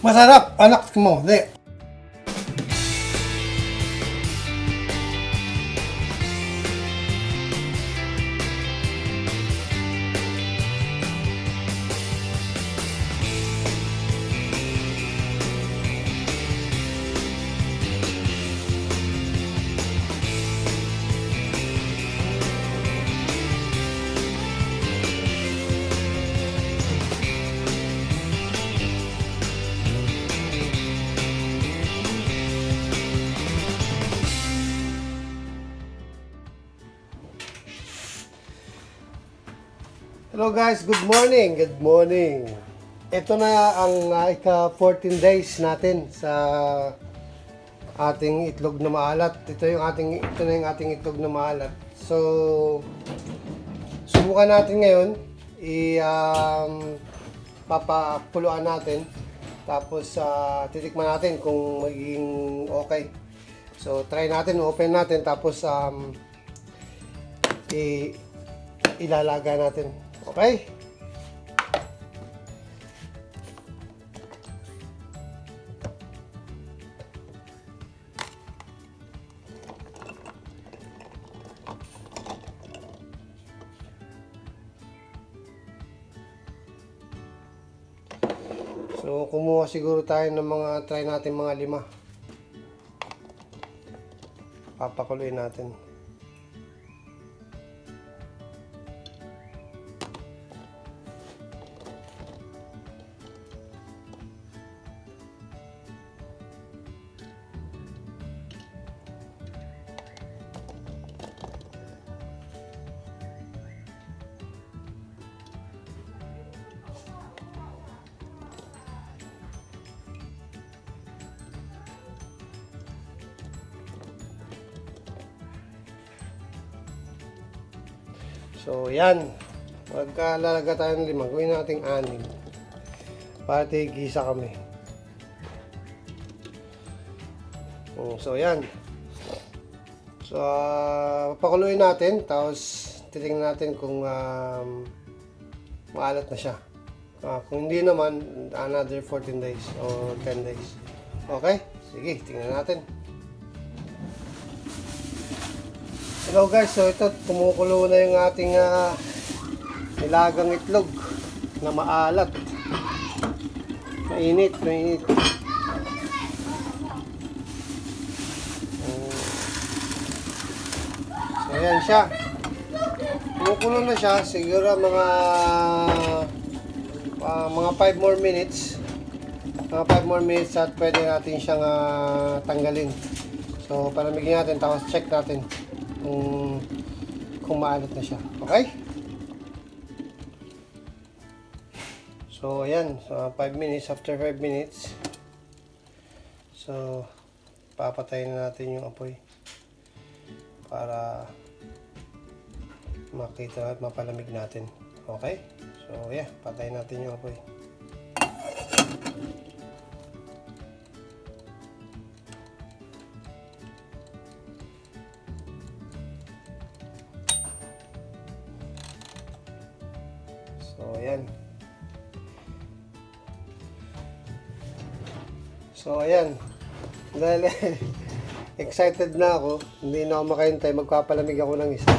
Masarap, anak mo. Di. Hello guys, good morning. Good morning. Ito na ang ika-14 days natin sa ating itlog na maalat. Ito na yung ating itlog na maalat. So subukan natin ngayon papakuluan natin. Tapos titikman natin kung magiging okay. So try natin, open natin tapos ilalaga natin. Okay? So, kumuha siguro tayo ng try natin mga 5. Papakuluin natin. So, yan. Magkalalaga tayo ng 5. Gawin natin 6. Para tigisa kami. So, yan. So, pakuluin natin. Tapos, titingnan natin kung maalat na siya. Kung hindi naman, another 14 days or 10 days. Okay? Sige, tingnan natin. Hello guys, so ito kumukulo na yung ating nilagang itlog na maalat. Mainit. So ayan siya. Kumukulo na siya, siguro mga 5 more minutes. Mga 5 more minutes at pwede natin siyang tanggalin. So palamigin natin, tapos check natin kung maalat na siya. Okay? So, ayan. So, 5 minutes. After 5 minutes, so, papatayin na natin yung apoy para makita at mapalamig natin. Okay? So, yeah. Patayin natin yung apoy. So, ayan. So, ayan. Dahil excited na ako, hindi na ako makahintay, magpapalamig ako ng isa.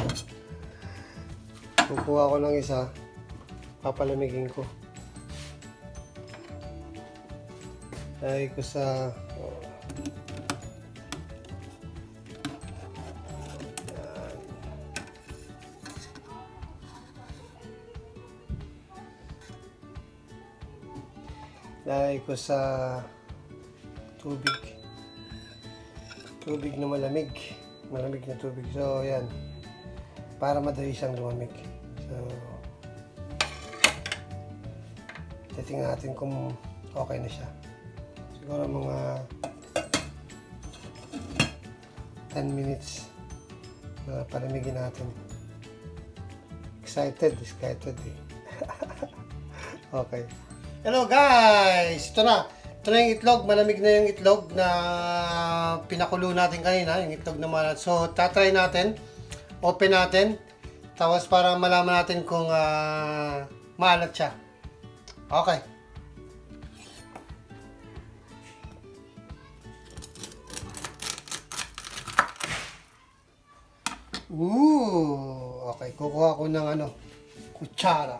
Kukuha ko ng isa, papalamigin ko. Dahil ko sa Lagay ko sa tubig na malamig na tubig. So yan, para madali siyang lumamig. So titingnan natin kung okay na siya. Siguro mga 10 minutes na palamigin natin. Excited eh. Okay. Hello guys! Ito na yung itlog. Malamig na yung itlog na pinakulo natin kanina. Yung itlog na maalat. So, tatry natin. Open natin. Tapos para malaman natin kung maalat siya. Okay. Okay, kukuha ko ng kutsara.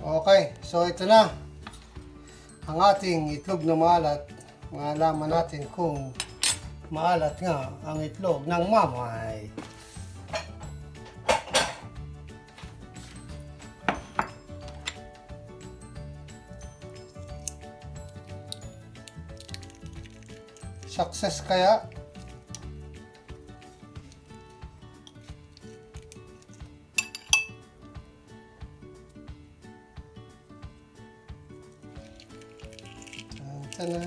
Okay, so ito na ang ating itlog na maalat. Malaman natin kung maalat nga ang itlog ng mamay. Success kaya? Tanan.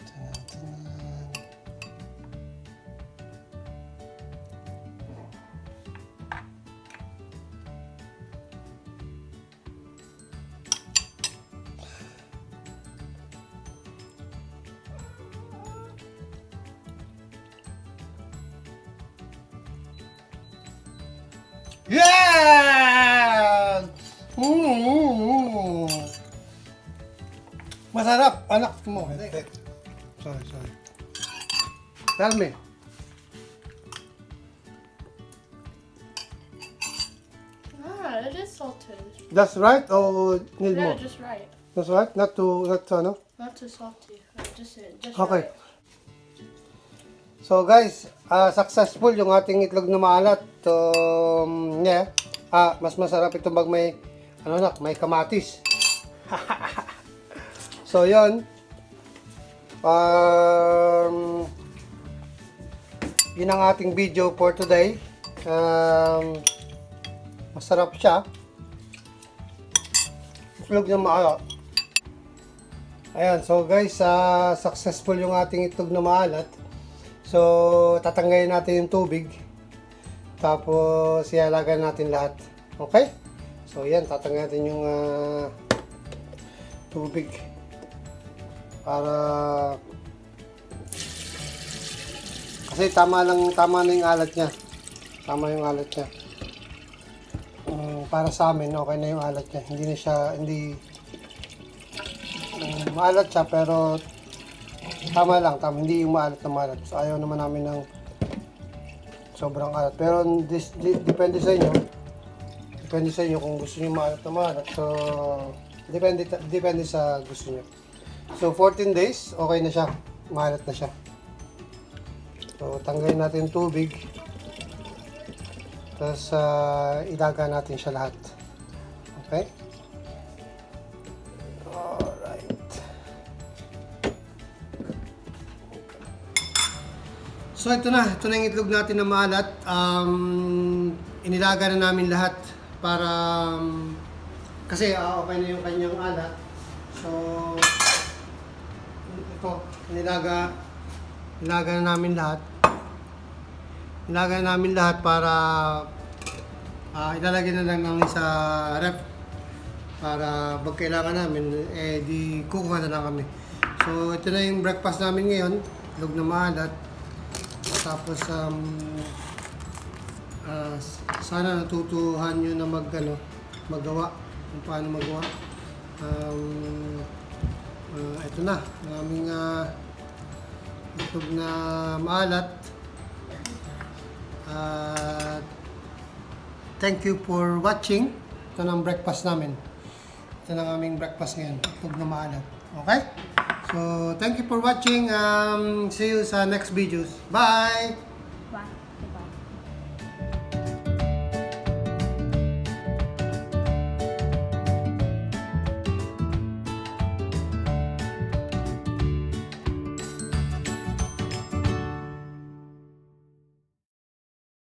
Tanan. Yeah! Masarap, anak mo. Sorry. Tell me. It is salted. That's right or need Yeah, more? just right. That's right, not too Not too salty. Just Okay. right. So guys, successful yung ating itlog na maalat. So, yeah. Mas masarap ito pag may may kamatis. So, yun. Yun ang ating video for today. Masarap siya. Itlog na maalat. Ayan, so guys, successful yung ating itlog na maalat. So, tatanggalin natin yung tubig. Tapos, ilalagay natin lahat. Okay? So, yan, tatanggalin natin yung tubig. Para kasi tama na yung alat niya. Tama yung alat niya. Para sa amin, okay na yung alat niya. Hindi maalat siya, pero tama, hindi yung maalat na maalat. So, ayaw naman namin ng sobrang alat. Pero depende sa inyo. Depende sa inyo kung gusto niyo maalat na maalat. So, depende sa gusto niyo. So, 14 days, okay na siya. Maalat na siya. So, tanggalin natin yung tubig. Tapos, ilaga natin siya lahat. Okay? Alright. So, ito na yung itlog natin na maalat. Inilaga na namin lahat para kasi okay na yung kanyang alat. So, ito, inilaga na namin lahat. Inilaga na namin lahat para ilalagay na lang namin sa ref. Para pag kailangan namin, di kukuha na lang kami. So, ito na yung breakfast namin ngayon. Itlog na maalat. Tapos, sana natutuhan nyo na magawa. Kung paano magawa. Ito na. Ang aming itlog na maalat. Thank you for watching. Ito na ang breakfast namin. Ito na ang aming breakfast ngayon. Itlog na maalat. Okay? So, thank you for watching. See you sa next videos. Bye!